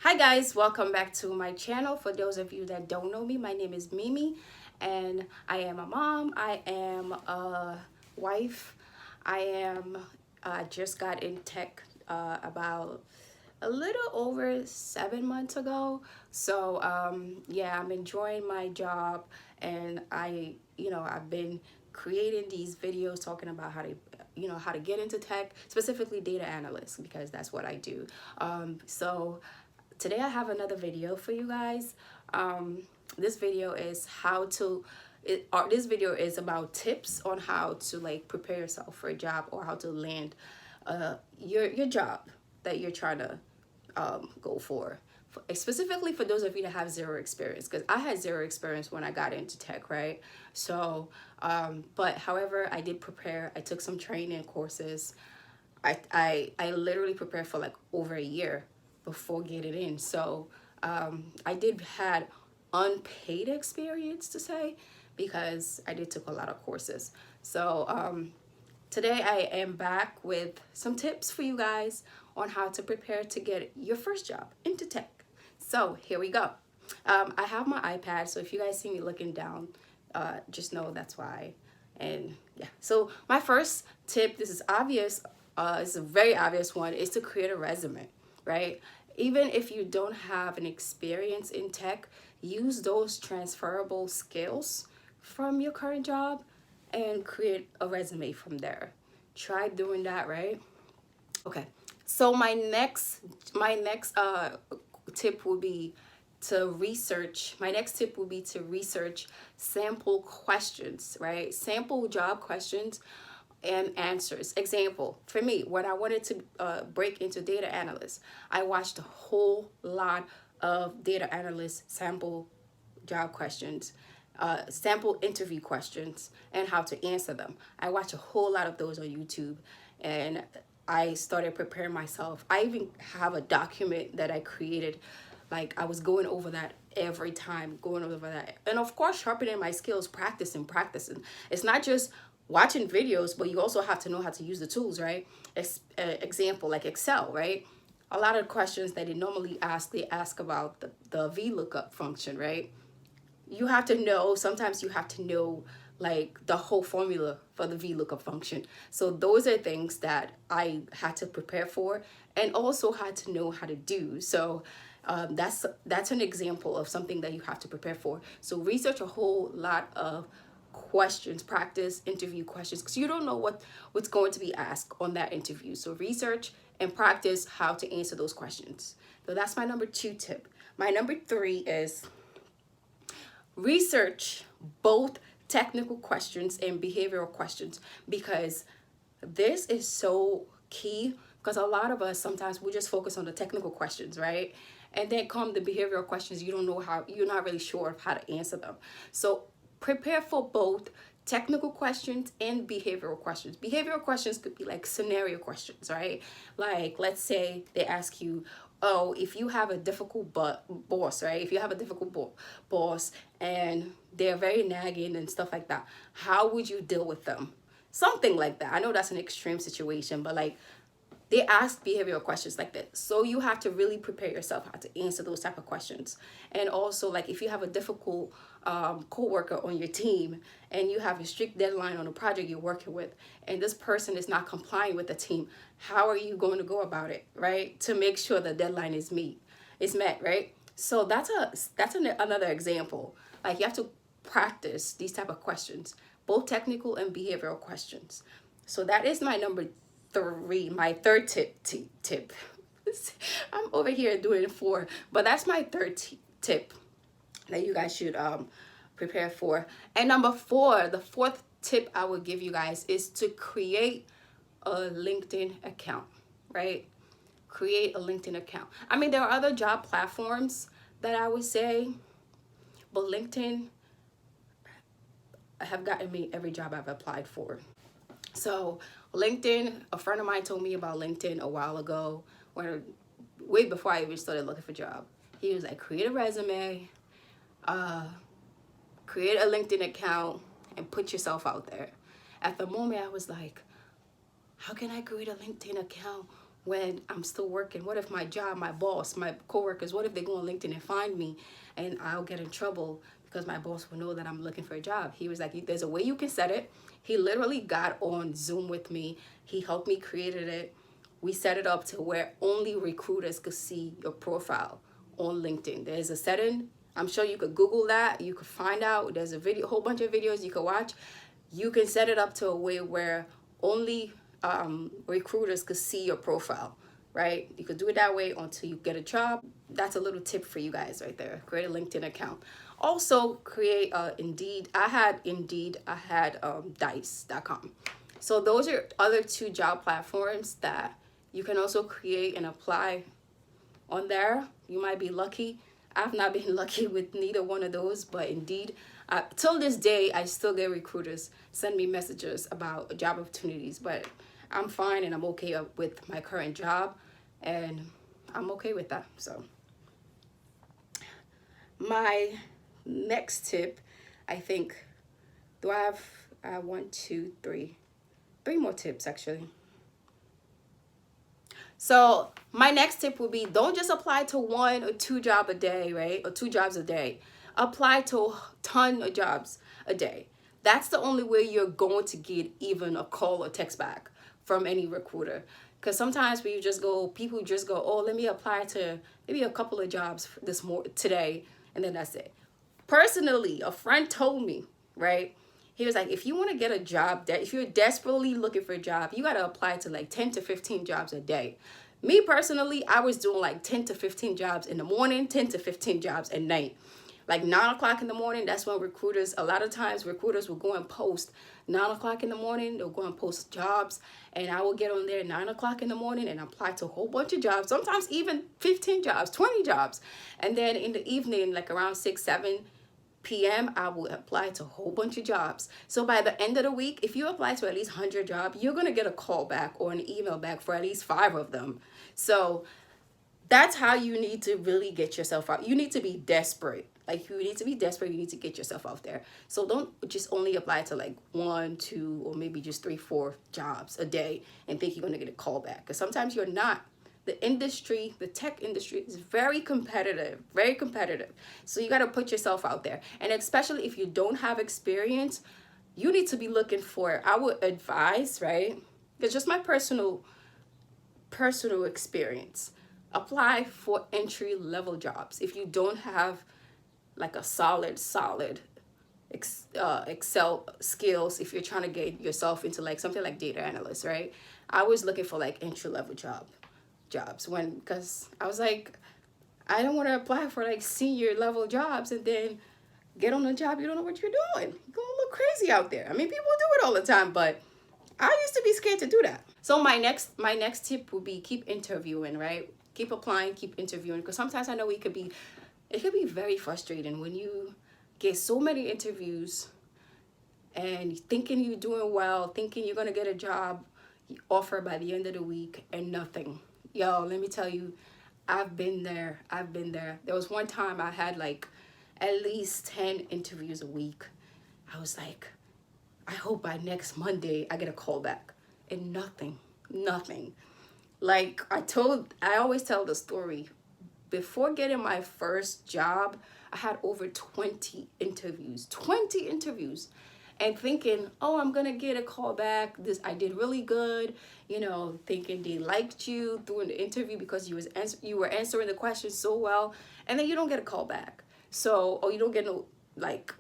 Hi guys, welcome back to my channel. For those of you that don't know me, my name is Mimi and I am a mom, I am a wife, I am just got in tech about a little over 7 months ago. So yeah, I'm enjoying my job and I've been creating these videos talking about how to get into tech, specifically data analyst, because that's what I do. So today I have another video for you guys. This video is this video is about tips on how to like prepare yourself for a job or how to land your job that you're trying to go for. Specifically for those of you that have zero experience, because I had zero experience when I got into tech, right? So but however, I did prepare. I took some training courses. I literally prepared for like over a year before getting in. So I did had unpaid experience to say, because I did took a lot of courses. So today I am back with some tips for you guys on how to prepare to get your first job into tech. So here we go. I have my iPad, so if you guys see me looking down, just know that's why. And yeah, so my first tip, this is obvious, it's a very obvious one, is to create a resume, right? Even if you don't have an experience in tech, use those transferable skills from your current job and create a resume from there. Try doing that, right? Okay. So my next tip would be to research. My next tip would be to research sample questions, right? Sample job questions and answers. Example, for me, when I wanted to break into data analyst, I watched a whole lot of data analyst sample job questions, sample interview questions, and how to answer them. I watch a whole lot of those on YouTube, and I started preparing myself. I even have a document that I created. Like, I was going over that every time, going over that. And of course, sharpening my skills, practicing. It's not just watching videos, but you also have to know how to use the tools, right? Example, like Excel, right? A lot of questions that they ask about the VLOOKUP function, right? You have to know, sometimes you have to know like the whole formula for the VLOOKUP function. So those are things that I had to prepare for and also had to know how to do. So that's an example of something that you have to prepare for. So research a whole lot of questions, practice interview questions, because you don't know what's going to be asked on that interview. So research and practice how to answer those questions. So that's my number 2 tip. My number 3 is research both technical questions and behavioral questions, because this is so key. Because a lot of us, sometimes we just focus on the technical questions, right? And then come the behavioral questions, you don't know how, you're not really sure of how to answer them. So prepare for both technical questions and behavioral questions. Behavioral questions could be like scenario questions, right? Like, let's say they ask you, oh, if you have a difficult boss, right? If you have a difficult boss and they're very nagging and stuff like that, how would you deal with them? Something like that. I know that's an extreme situation, but like, they ask behavioral questions like that, so you have to really prepare yourself how to answer those type of questions. And also, like, if you have a difficult co-worker on your team and you have a strict deadline on a project you're working with, and this person is not complying with the team, how are you going to go about it, right, to make sure the deadline is met, right? So another example. Like, you have to practice these type of questions, both technical and behavioral questions. So that is my number 3, my third tip. I'm over here doing 4, but that's my third tip that you guys should prepare for. And number 4, the fourth tip I would give you guys is to create a LinkedIn account, right? Create a LinkedIn account. I mean, there are other job platforms that I would say, but LinkedIn have gotten me every job I've applied for. So LinkedIn, a friend of mine told me about LinkedIn a while ago, when way before I even started looking for a job. He was like, create a resume, create a LinkedIn account, and put yourself out there. At the moment, I was like, how can I create a LinkedIn account when I'm still working? What if my job, my boss, my coworkers, what if they go on LinkedIn and find me and I'll get in trouble because my boss will know that I'm looking for a job? He was like, there's a way you can set it. He literally got on Zoom with me. He helped me created it. We set it up to where only recruiters could see your profile on LinkedIn. There's a setting. I'm sure you could Google that. You could find out. There's a video, whole bunch of videos you could watch. You can set it up to a way where only recruiters could see your profile, right? You could do it that way until you get a job. That's a little tip for you guys right there. Create a LinkedIn account. Also create Indeed. I had Indeed. I had Dice.com. So those are other two job platforms that you can also create and apply on there. You might be lucky. I've not been lucky with neither one of those, but Indeed, till this day, I still get recruiters send me messages about job opportunities, but I'm fine and I'm okay with my current job, and I'm okay with that. So my next tip, I think, do I have one, two, three more tips actually. So my next tip would be, don't just apply to 1 or 2 jobs a day, right? Or 2 jobs a day. Apply to a ton of jobs a day. That's the only way you're going to get even a call or text back from any recruiter. Because sometimes when you just go, people just go, oh, let me apply to maybe a couple of jobs today, and then that's it. Personally, a friend told me, right? He was like, if you want to get a job, if you're desperately looking for a job, you got to apply to like 10 to 15 jobs a day. Me personally, I was doing like 10 to 15 jobs in the morning, 10 to 15 jobs at night. Like 9 o'clock in the morning, that's when recruiters, a lot of times recruiters will go and post 9 o'clock in the morning, they'll go and post jobs, and I will get on there 9 o'clock in the morning and apply to a whole bunch of jobs, sometimes even 15 jobs, 20 jobs. And then in the evening, like around 6, 7 p.m., I will apply to a whole bunch of jobs. So by the end of the week, if you apply to at least 100 jobs, you're going to get a call back or an email back for at least 5 of them. So that's how you need to really get yourself out. You need to be desperate. Like, you need to be desperate. You need to get yourself out there. So don't just only apply to like 1, 2, or maybe just 3, 4 jobs a day and think you're going to get a call back. Because sometimes you're not. The industry, the tech industry is very competitive, very competitive. So you got to put yourself out there. And especially if you don't have experience, you need to be looking for, I would advise, right? It's just my personal experience. Apply for entry level jobs. If you don't have like a solid Excel skills, if you're trying to get yourself into like something like data analyst, right? I was looking for like entry level jobs because I was like, I don't want to apply for like senior level jobs and then get on a job you don't know what you're doing. You're gonna look crazy out there. I mean, people do it all the time, but I used to be scared to do that. So my next tip would be keep interviewing, right? Keep applying, keep interviewing, because sometimes I know it could be very frustrating when you get so many interviews and thinking you're doing well, thinking you're gonna get a job offer by the end of the week and nothing. Yo, let me tell you, I've been there. There was one time I had like at least 10 interviews a week. I was like, I hope by next Monday I get a call back. And nothing. Like I always tell the story. Before getting my first job, I had over 20 interviews. And thinking, oh, I'm gonna get a call back. I did really good, thinking they liked you during the interview because you were answering the questions so well, and then you don't get a call back. So, or you don't get no like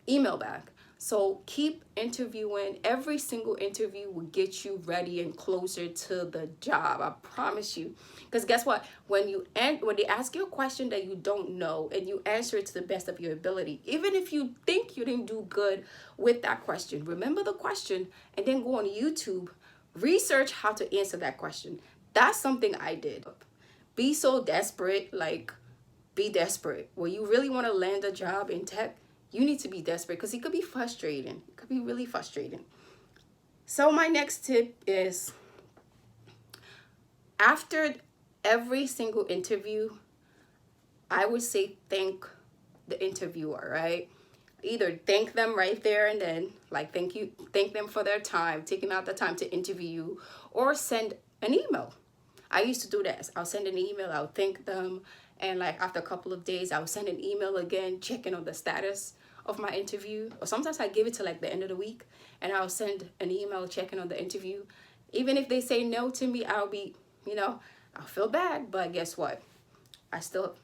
email back. So keep interviewing. Every single interview will get you ready and closer to the job. I promise you. Because guess what? When they ask you a question that you don't know and you answer it to the best of your ability, even if you think you didn't do good with that question, remember the question and then go on YouTube, research how to answer that question. That's something I did. Be so desperate, be desperate. When you really want to land a job in tech, you need to be desperate because it could be frustrating. It could be really frustrating. So my next tip is, after every single interview, I would say thank the interviewer, right? Either thank them right there and then, like thank them for their time, taking out the time to interview you, or send an email. I used to do that. I'll send an email, I'll thank them, and like after a couple of days I'll send an email again checking on the status of my interview. Or sometimes I give it to like the end of the week and I'll send an email checking on the interview. Even if they say no to me, I'll be, I'll feel bad, but guess what? I still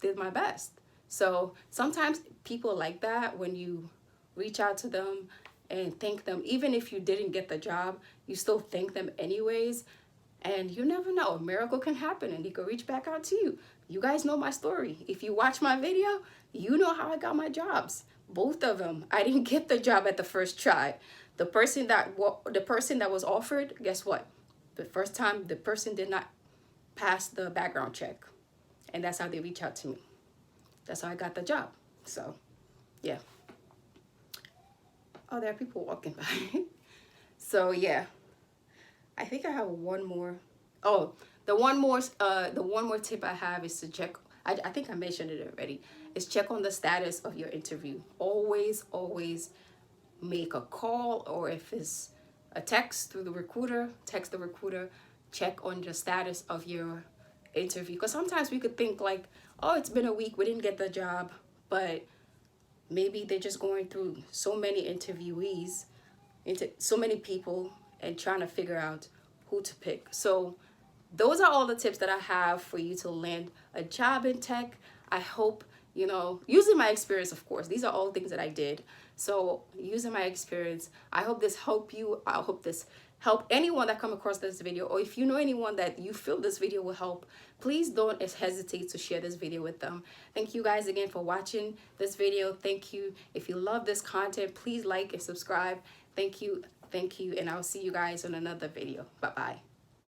did my best. So sometimes people like that, when you reach out to them and thank them, even if you didn't get the job, you still thank them anyways. And you never know, a miracle can happen and they could reach back out to you. You guys know my story. If you watch my video, you know how I got my jobs. Both of them. I didn't get the job at the first try. The person that was offered, guess what? The first time, the person did not pass the background check. And that's how they reach out to me. That's how I got the job. So, yeah. Oh, there are people walking by. So, yeah. I think I have one more. Oh, the one more tip I have is to check. I think I mentioned it already. Is check on the status of your interview. Always make a call, or if it's a text through the recruiter, text the recruiter. Check on the status of your interview, because sometimes we could think like, oh, it's been a week, we didn't get the job, but maybe they're just going through so many interviewees, so many people, and trying to figure out who to pick. So those are all the tips that I have for you to land a job in tech. I hope, using my experience, of course, these are all things that I did. So using my experience, I hope this helped you. I hope this help anyone that come across this video, or if you know anyone that you feel this video will help, please don't hesitate to share this video with them. Thank you guys again for watching this video. Thank you. If you love this content, please like and subscribe. Thank you, and I'll see you guys on another video. Bye bye.